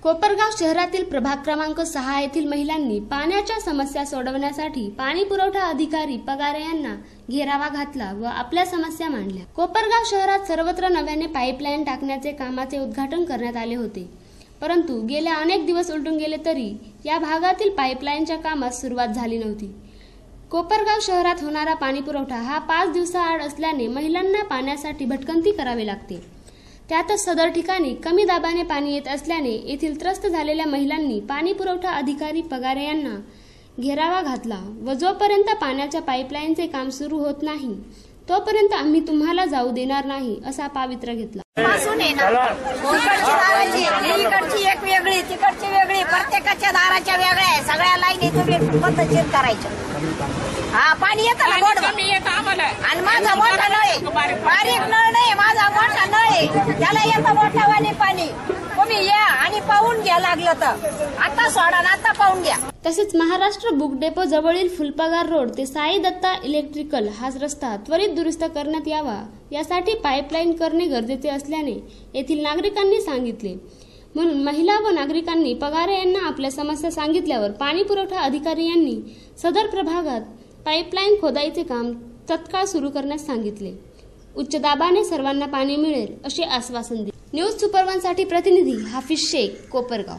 कोपरगाव शहरातील प्रभाग क्रमांक 6 येथील महिलांनी पाण्याच्या समस्या सोडवण्यासाठी पाणी पुरवठा अधिकारी पगारे यांना घेरावा घातला व आपल्या समस्या मांडल्या। कोपरगाव शहरात सर्वत्र नव्याने पाईपलाईन टाकण्याचे कामाचे उद्घाटन करण्यात आले होते, परंतु गेले अनेक दिवस उलटून गेले तरी या भागातील पाईपलाईनच्या कामास सुरुवात झाली नव्हती। कोपरगाव शहरात होणारा पाणी पुरवठा हा 5 दिवसाआड असल्याने महिलांना पाण्यासाठी भटकंती करावी लागते। त्यातच सदर ठिकाणी कमी दाबाने पाणी येत असल्याने येथील त्रस्त झालेल्या महिलांनी पाणी पुरवठा अधिकारी पगारे यांना घेरावा घातला व जोपर्यंत पाण्याच्या पाईपलाईनचे काम सुरू होत नाही तोपर्यंत आम्ही तुम्हाला जाऊ देणार नाही असा पावित्र्य घेतला। इकडची एक वेगळी, तिकडची वेगळी, प्रत्येकाच्या दाराच्या वेगळ्या, सगळ्या लाईनी तुम्ही पद्धतशीर करायच्या। हा, पाणी येतं ना गोड आम्हाला, आणि माझा मोठा नळ आहे, बारीक नळ नाही, माझा मोठा नळ आहे, त्याला येतं मोठावाने पाणी। तुम्ही या आणि पाहून घ्या, लागलं तर आता सोडा ना, आता पाहून घ्या। तसेच महाराष्ट्र बुक डेपो जवळील फुलपगार रोड ते साई दत्ता इलेक्ट्रिकल हा रस्ता त्वरित दुरुस्त करण्यात यावा, यासाठी पाईपलाईन करणे गरजेचे असल्याने येथील नागरिकांनी सांगितले। म्हणून महिला व नागरिकांनी पगारे यांना आपल्या समस्या सांगितल्यावर पाणी पुरवठा अधिकारी यांनी सदर प्रभागात पाईपलाईन खोदाईचे काम तत्काळ सुरू करण्यास सांगितले। उच्च दाबाने सर्वांना पाणी मिळेल असे आश्वासन दिले। न्यूज सुपर 1 साठी प्रतिनिधी हाफिज शेख, कोपरगाव।